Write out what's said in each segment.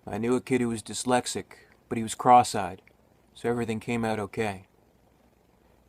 I knew a kid who was dyslexic, but he was cross-eyed, so everything came out okay.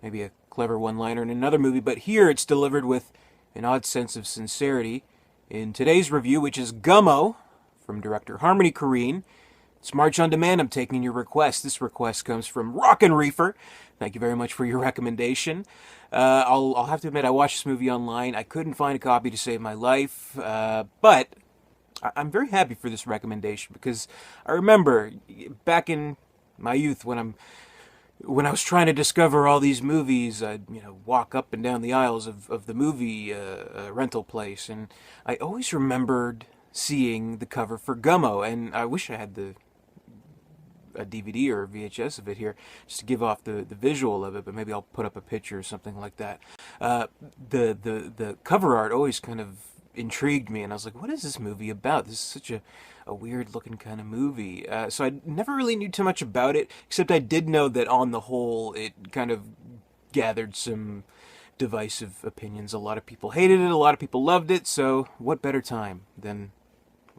Maybe a clever one-liner in another movie, but here it's delivered with an odd sense of sincerity. In today's review, which is Gummo, from director Harmony Korine, it's March on Demand. I'm taking your request. This request comes from Rockin' Reefer. Thank you very much for your recommendation. I'll have to admit, I watched this movie online. I couldn't find a copy to save my life, but I'm very happy for this recommendation because I remember back in my youth when I was trying to discover all these movies, I'd walk up and down the aisles of the movie rental place, and I always remembered seeing the cover for Gummo, and I wish I had a DVD or a VHS of it here just to give off the visual of it, but maybe I'll put up a picture or something like that. The cover art always kind of intrigued me, and I was like, what is this movie about? This is such a weird looking kind of movie. So I never really knew too much about it, except I did know that on the whole it kind of gathered some divisive opinions. A lot of people hated it, a lot of people loved it, so what better time than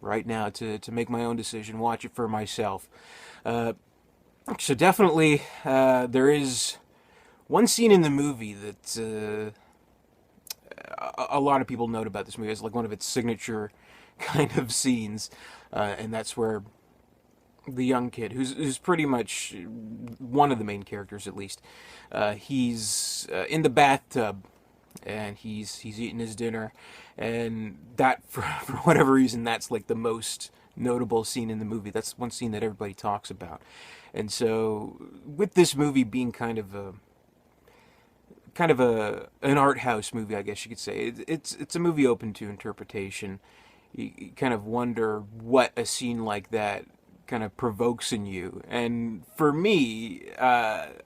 right now to make my own decision, watch it for myself. So definitely there is one scene in the movie that a lot of people note about this movie as like one of its signature kind of scenes, and that's where the young kid, who's pretty much one of the main characters at least, he's in the bathtub and he's eating his dinner, and that for whatever reason that's like the most notable scene in the movie. That's one scene that everybody talks about, and so with this movie being kind of an art house movie, I guess you could say. It's a movie open to interpretation. You kind of wonder what a scene like that kind of provokes in you. And for me,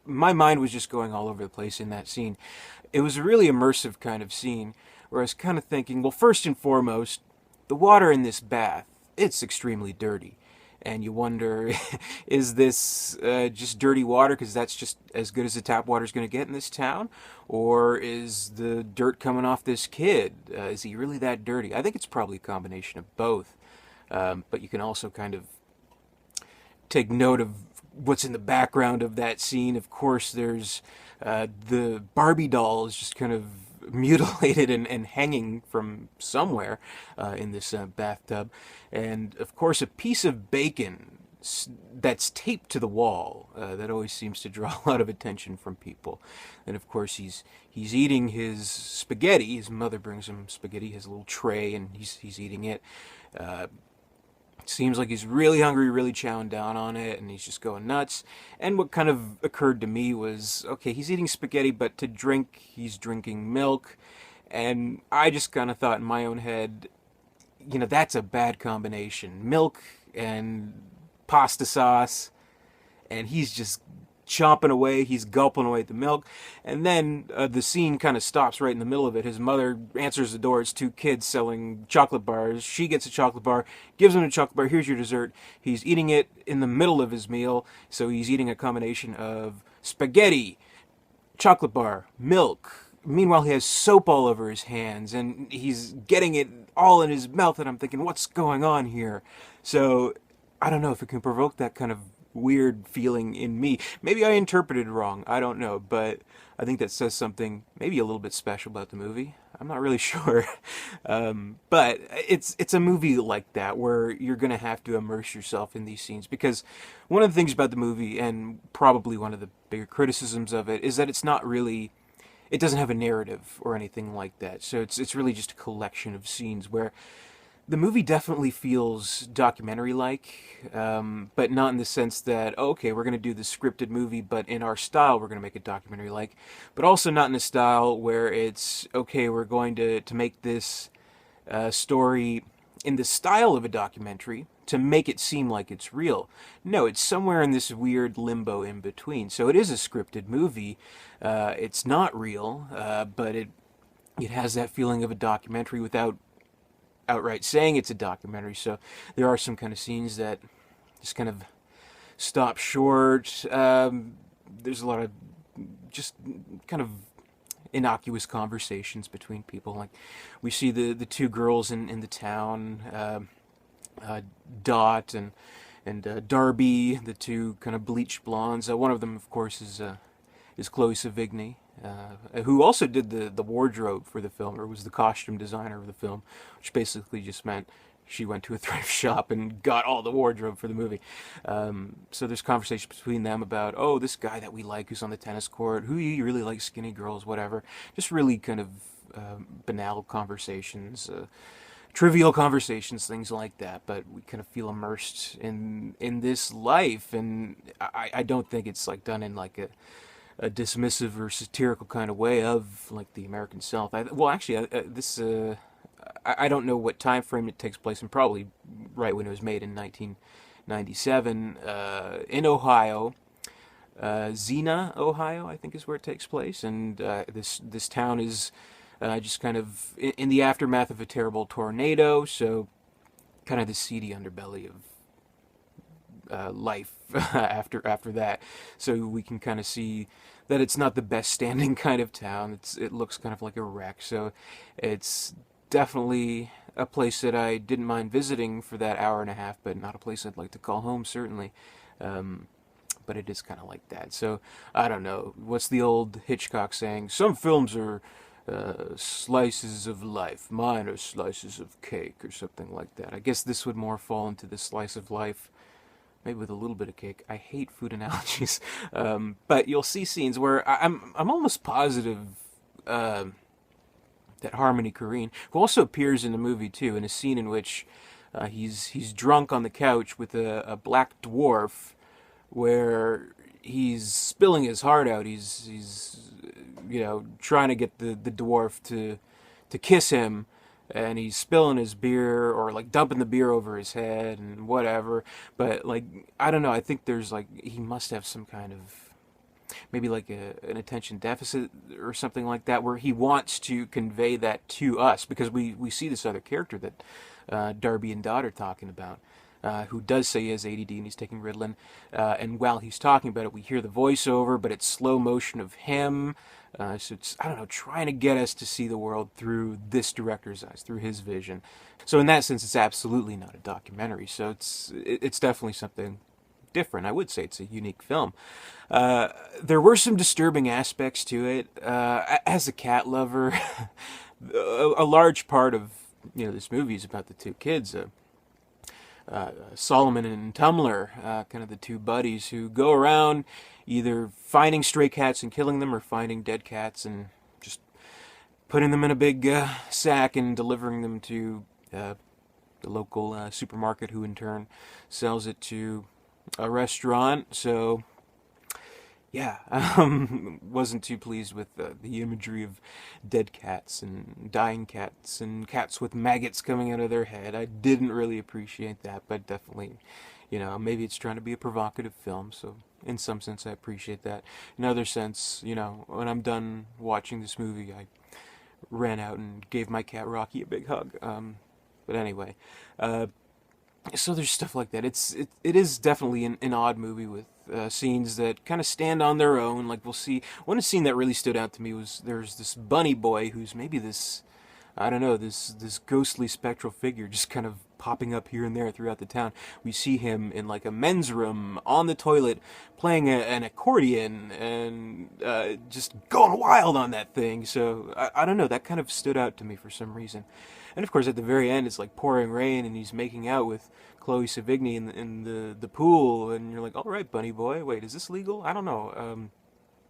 my mind was just going all over the place in that scene. It was a really immersive kind of scene where I was kind of thinking, well, first and foremost, the water in this bath, it's extremely dirty. And you wonder, is this just dirty water because that's just as good as the tap water is going to get in this town? Or is the dirt coming off this kid? Is he really that dirty? I think it's probably a combination of both. But you can also kind of take note of what's in the background of that scene. Of course, there's the Barbie doll is just kind of mutilated and hanging from somewhere in this bathtub. And of course, a piece of bacon that's taped to the wall that always seems to draw a lot of attention from people. And of course, he's eating his spaghetti. His mother brings him spaghetti, his little tray, and he's eating it. Seems like he's really hungry, really chowing down on it, and he's just going nuts. And what kind of occurred to me was, okay, he's eating spaghetti, but to drink, he's drinking milk. And I just kind of thought in my own head, that's a bad combination. Milk and pasta sauce, and he's just chomping away, he's gulping away at the milk, and then the scene kind of stops right in the middle of it. His mother answers the door. It's two kids selling chocolate bars. She gets a chocolate bar, gives him a chocolate bar. Here's your dessert. He's eating it in the middle of his meal, so he's eating a combination of spaghetti, chocolate bar, milk. Meanwhile, he has soap all over his hands, and he's getting it all in his mouth, and I'm thinking, what's going on here? So I don't know if it can provoke that kind of weird feeling in me. Maybe I interpreted it wrong. I don't know, but I think that says something maybe a little bit special about the movie. I'm not really sure. But it's a movie like that where you're going to have to immerse yourself in these scenes, because one of the things about the movie, and probably one of the bigger criticisms of it, is that it doesn't have a narrative or anything like that. So it's really just a collection of scenes where the movie definitely feels documentary-like, but not in the sense that, okay, we're going to do this scripted movie, but in our style, we're going to make it documentary-like. But also not in a style where it's, okay, we're going to make this story in the style of a documentary to make it seem like it's real. No, it's somewhere in this weird limbo in between. So it is a scripted movie. It's not real, but it has that feeling of a documentary without outright saying it's a documentary. So there are some kind of scenes that just kind of stop short. There's a lot of just kind of innocuous conversations between people. Like we see the two girls in the town, Dot and Darby, the two kind of bleached blondes. One of them, of course, is Chloe Sevigny, who also did the wardrobe for the film, or was the costume designer of the film, which basically just meant she went to a thrift shop and got all the wardrobe for the movie. So there's conversation between them about, oh, this guy that we like who's on the tennis court, who you really like, skinny girls, whatever. Just really kind of banal conversations, trivial conversations, things like that. But we kind of feel immersed in this life, and I don't think it's like done in like a dismissive or satirical kind of way of like the American South. Well, actually, I don't know what time frame it takes place in. Probably right when it was made in 1997 in Ohio. Xena, Ohio, I think is where it takes place, and this town is just kind of in the aftermath of a terrible tornado. So, kind of the seedy underbelly of life after that. So we can kind of see that it's not the best standing kind of town. It looks kind of like a wreck. So it's definitely a place that I didn't mind visiting for that hour and a half, but not a place I'd like to call home, certainly. But it is kind of like that. So I don't know. What's the old Hitchcock saying? Some films are slices of life. Mine are slices of cake, or something like that. I guess this would more fall into the slice of life, maybe with a little bit of cake. I hate food analogies, but you'll see scenes where I'm almost positive that Harmony Korine, who also appears in the movie too, in a scene in which he's drunk on the couch with a black dwarf, where he's spilling his heart out. He's trying to get the dwarf to kiss him, and he's spilling his beer or like dumping the beer over his head and whatever. But like, I don't know, I think there's like, he must have some kind of, maybe like an attention deficit or something like that, where he wants to convey that to us, because we see this other character that Darby and Dot are talking about, who does say he has ADD and he's taking Ritalin, and while he's talking about it, we hear the voiceover, but it's slow motion of him. So it's, I don't know, trying to get us to see the world through this director's eyes, through his vision. So in that sense, it's absolutely not a documentary. So it's definitely something different. I would say it's a unique film. There were some disturbing aspects to it. As a cat lover, a large part of this movie is about the two kids. Solomon and Tumblr, kind of the two buddies who go around either finding stray cats and killing them, or finding dead cats and just putting them in a big sack and delivering them to the local supermarket, who in turn sells it to a restaurant. So yeah, wasn't too pleased with the imagery of dead cats and dying cats and cats with maggots coming out of their head. I didn't really appreciate that, but definitely, maybe it's trying to be a provocative film, so in some sense I appreciate that. In other sense, when I'm done watching this movie, I ran out and gave my cat Rocky a big hug. But anyway, so there's stuff like that. It is definitely an odd movie with scenes that kind of stand on their own. Like, we'll see, one scene that really stood out to me was there's this bunny boy who's maybe this, I don't know, this ghostly spectral figure just kind of popping up here and there throughout the town. We see him in like a men's room on the toilet playing an accordion and just going wild on that thing. So I don't know, that kind of stood out to me for some reason. And of course, at the very end, it's like pouring rain, and he's making out with Chloe Sevigny in the pool, and you're like, all right, bunny boy, wait, is this legal? I don't know.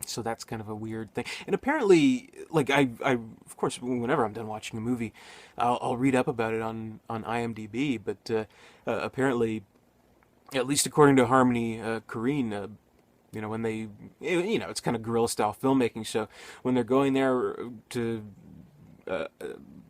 So that's kind of a weird thing. And apparently, like, I of course, whenever I'm done watching a movie, I'll read up about it on IMDb, but apparently, at least according to Harmony Korine, when they, it's kind of guerrilla style filmmaking, so when they're going there to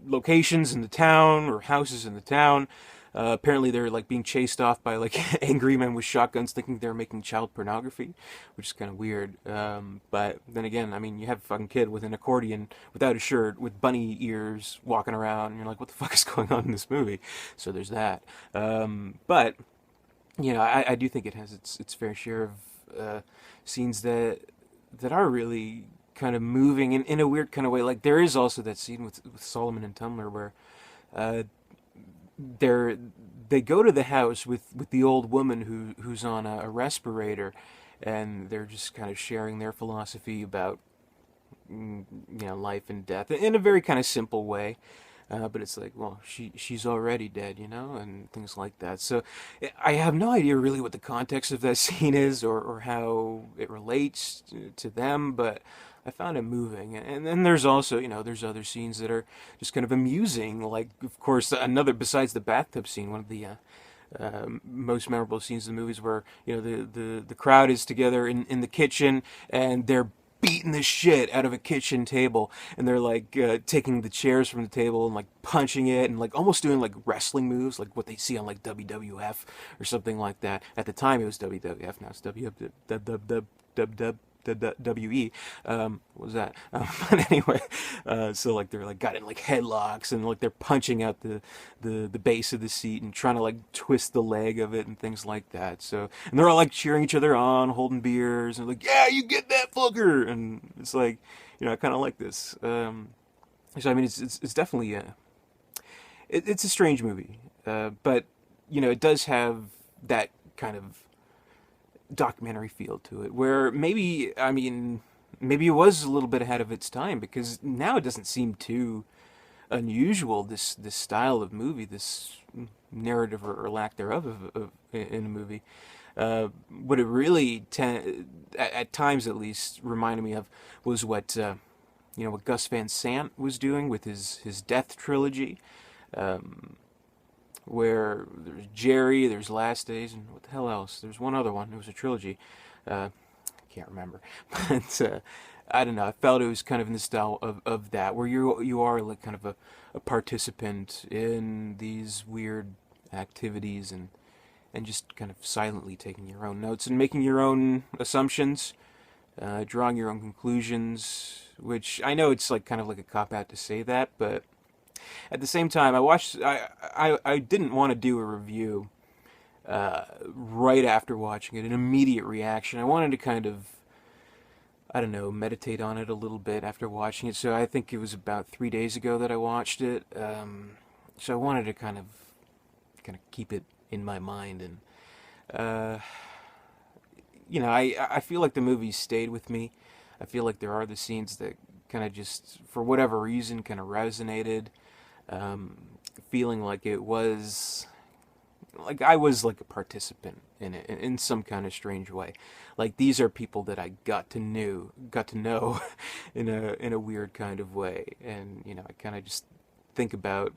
locations in the town or houses in the town, apparently they're like being chased off by like angry men with shotguns, thinking they're making child pornography, which is kind of weird. But then again, I mean, you have a fucking kid with an accordion, without a shirt, with bunny ears, walking around, and you're like, what the fuck is going on in this movie? So there's that. But I do think it has its fair share of scenes that are really kind of moving in a weird kind of way. Like, there is also that scene with Solomon and Tumblr where they're they go to the house with the old woman who's on a respirator, and they're just kind of sharing their philosophy about life and death in a very kind of simple way. But it's like, well, she's already dead, and things like that. So I have no idea really what the context of that scene is, or how it relates to them, but I found it moving. And then there's also, there's other scenes that are just kind of amusing. Like, of course, another, besides the bathtub scene, one of the most memorable scenes in the movies where, the crowd is together in the kitchen, and they're beating the shit out of a kitchen table, and they're like taking the chairs from the table and like punching it, and like almost doing like wrestling moves, like what they see on like WWF or something like that. At the time it was WWF, now it's WWE. What was that? But anyway, so like they're like got in like headlocks, and like they're punching out the base of the seat and trying to like twist the leg of it and things like that. So, and they're all like cheering each other on, holding beers, and like, yeah, you get that fucker. And it's like, I kind of like this. So I mean, it's definitely it's a strange movie, but it does have that kind of documentary feel to it, where maybe, I mean, maybe it was a little bit ahead of its time, because now it doesn't seem too unusual, this style of movie, this narrative, or lack thereof in a movie. What it really at times at least reminded me of was what Gus Van Sant was doing with his Death trilogy. Where there's Jerry, there's Last Days, and what the hell else? There's one other one. It was a trilogy. I can't remember. But I don't know. I felt it was kind of in the style of that, where you are like kind of a participant in these weird activities, and just kind of silently taking your own notes and making your own assumptions, drawing your own conclusions, which I know it's like kind of like a cop-out to say that, but at the same time, I didn't want to do a review right after watching it, an immediate reaction. I wanted to kind of, I don't know, meditate on it a little bit after watching it. So I think it was about 3 days ago that I watched it. So I wanted to kind of keep it in my mind, and I feel like the movie stayed with me. I feel like there are the scenes that kind of just, for whatever reason, kind of resonated. Feeling like it was, like I was like a participant in it in some kind of strange way. Like, these are people that I got to know in a weird kind of way. And I kind of just think about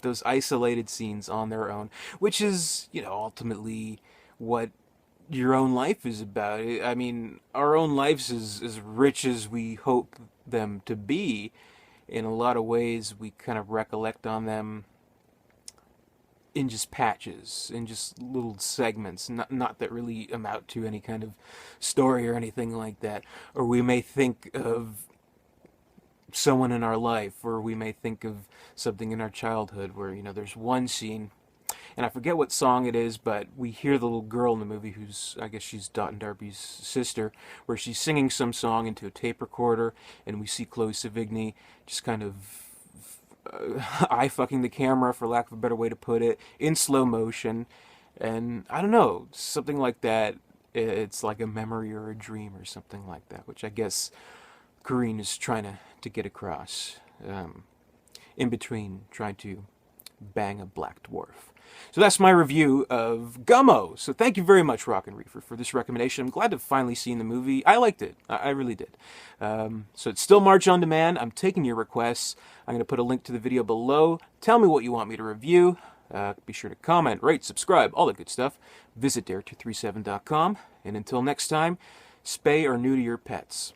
those isolated scenes on their own, which is ultimately what your own life is about. I mean, our own lives is as rich as we hope them to be. In a lot of ways, we kind of recollect on them in just patches, in just little segments, not that really amount to any kind of story or anything like that. Or we may think of someone in our life, or we may think of something in our childhood where, there's one scene, and I forget what song it is, but we hear the little girl in the movie, who's, I guess she's Dot and Darby's sister, where she's singing some song into a tape recorder, and we see Chloe Sevigny just kind of eye-fucking the camera, for lack of a better way to put it, in slow motion. And I don't know, something like that. It's like a memory or a dream or something like that, which I guess Korine is trying to get across, in between trying to bang a black dwarf. So that's my review of Gummo. So thank you very much, Rock and Reefer, for this recommendation. I'm glad to have finally seen the movie. I liked it. I really did. So it's still March on demand. I'm taking your requests. I'm going to put a link to the video below. Tell me what you want me to review. Be sure to comment, rate, subscribe, all that good stuff. Visit dare237.com. And until next time, spay or neuter your pets.